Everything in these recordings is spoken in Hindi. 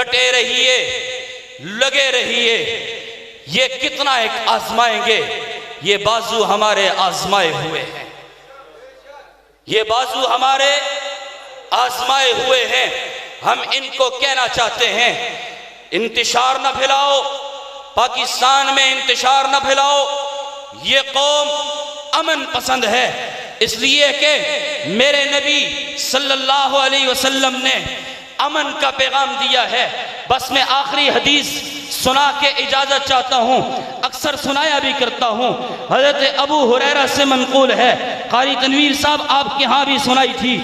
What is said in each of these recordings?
डटे रहिए, लगे रहिए। ये कितना एक आजमाएंगे, ये बाजू हमारे आजमाए हुए हैं, ये बाजू हमारे आजमाए हुए हैं। हम इनको कहना चाहते हैं, इंतशार न फैलाओ, पाकिस्तान में इंतशार न फैलाओ। ये कौम अमन पसंद है, इसलिए कि मेरे नबी सल्लल्लाहु अलैहि वसल्लम ने अमन का पैगाम दिया है। बस मैं आखिरी हदीस सुना के इजाजत चाहता हूँ, अक्सर सुनाया भी करता हूँ। हजरत अबू हुरैरा से मनकूल है, कारी तनवीर साहब आपके यहाँ भी सुनाई थी,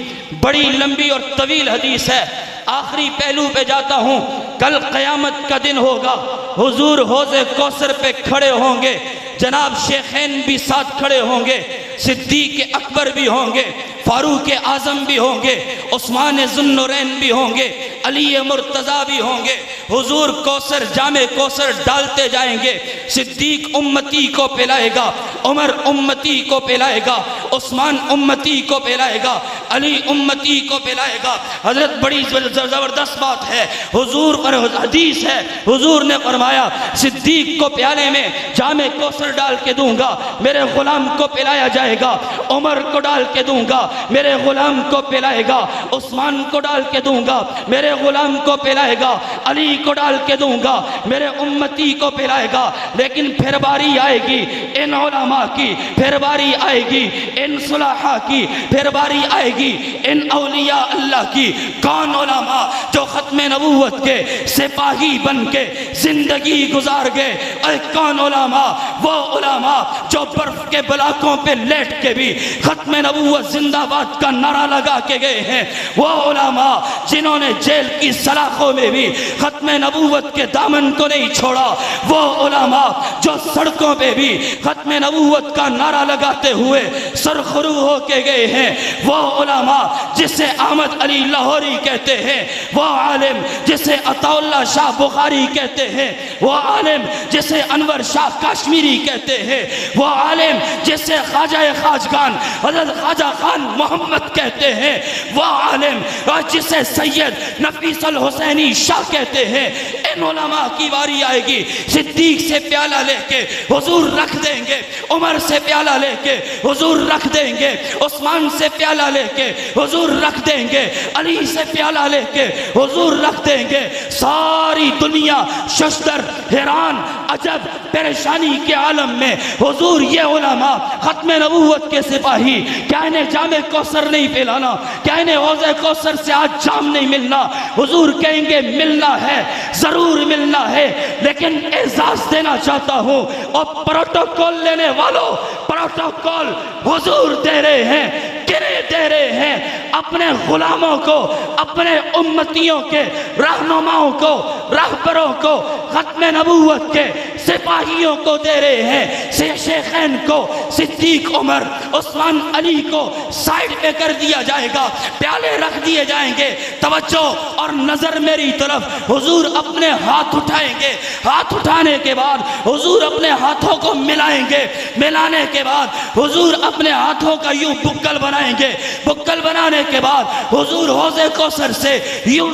बड़ी लंबी और तवील हदीस है। आखिरी पहलू पे जाता हूँ। कल क़यामत का दिन होगा, हुजूर हौज़े कौसर पे खड़े होंगे, जनाब शेखैन भी साथ खड़े होंगे, सिद्दीक़ अकबर भी होंगे, फारूक आज़म भी होंगे, उस्मान ज़ुन्नुरैन भी होंगे, अली मुर्तज़ा भी होंगे। हुजूर कौसर, जामे कौसर डालते जाएंगे। सिद्दीक उम्मती को पिलाएगा, उमर उम्मती को पिलाएगा, उस्मान उम्मती को पिलाएगा, अली उम्मती को पिलाएगा। हजरत बड़ी ज़बरदस्त बात है, हुजूर पर हदीस है, हुजूर ने फरमाया सिद्दीक को प्याले में जामे कौसर डाल के दूंगा, मेरे गुलाम को पिलाया जाएगा। उमर को डाल के दूंगा, मेरे गुलाम को पिलाएगा। उस्मान को डाल के दूंगा, मेरे गुलाम को पिलाएगा। अली को डाल के दूंगा, मेरे उम्मती को पिलाएगा। लेकिन फिर बारी आएगी इन उलमा की, फिर बारी आएगी इन सुलहा की, फिर बारी आएगी इन औलिया अल्लाह की। कौन उलमा जो खत्म नबूवत के सिपाही बन के जिंदगी गुजार गए? और कौन उलमा? वो उलमा जो बर्फ के बलाकों पे लेट के भी खत्म नबूवत जिंदाबाद का नारा लगा के गए हैं। वो उलमा जिन्होंने जेल की सलाखों में भी खत्म नबूवत के दामन को नहीं छोड़ा। वो उलमा जो सड़कों पे भी खत्म नबूवत का नारा लगाते हुए सरखरू होके गए हैं। वो उलमा जिसे अहमद अली लाहौरी कहते हैं, वो आलिम जिसे अताउल्लाह शाह बुखारी कहते हैं, वो आलिम जिसे अनवर शाह कश्मीरी कहते हैं, वो आलिम जिसे ख्वाजा खाजगान हज़रत ख्वाजा खान मोहम्मद कहते हैं, वो आलिम जिसे सैयद नफीसुल हुसैनी शाह कहते हैं। इन उलमा की बारी आएगी, सिद्दीक से प्याला लेके हुजूर रख देंगे, उमर से प्याला लेके हुजूर रख देंगे, उस्मान से प्याला लेके हुजूर रख देंगे, अली से प्याला लेके हुजूर रख देंगे। सारी दुनिया शशदर, हैरान, अजब, परेशानी के आलम में हुजूर ये उलमा खत्म नबूवत के सिपाही, क्या इन्हें जामे कौसर नहीं पिलाना? क्या इन्हें हौज़े कौसर से आज जाम नहीं मिलना? हुजूर कहेंगे मिलना है, जरूर मिलना है, लेकिन एजाज देना चाहता हूं। और प्रोटोकॉल लेने वालों, प्रोटोकॉल हुजूर दे रहे हैं। किन्हें दे रहे हैं? अपने गुलामों को, अपने उम्मतियों के रहनुमाओं को, रहबरों को, खत्म नबूवत के सिपाहियों को दे रहे हैं। शेखैन को, सिद्दीक उमर, उस्मान, अली को साइड पे कर दिया जाएगा, प्याले रख दिए जाएंगे। तवज्जो और नजर मेरी तरफ। हुजूर अपने हाथ उठाएंगे, हाथ उठाने के बाद हुजूर अपने हाथों को मिलाएंगे, मिलाने के बाद हुजूर अपने हाथों का यूं बुक्कल बनाएंगे, बुक्कल बनाने के बाद हुजूर हौज़े कौसर से यूं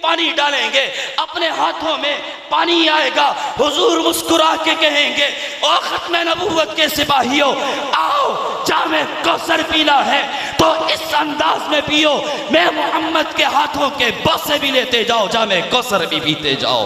पानी डालेंगे, अपने हाथों में पानी आएगा। हुजूर मुस्कुरा के कहेंगे, ओ खत्म नबूवत के सिपाहियों, आओ जामे कौसर पीना है तो इस अंदाज में पियो, मैं मोहम्मद के हाथों के बोसे भी लेते जाओ, जामे कौसर भी पीते जाओ।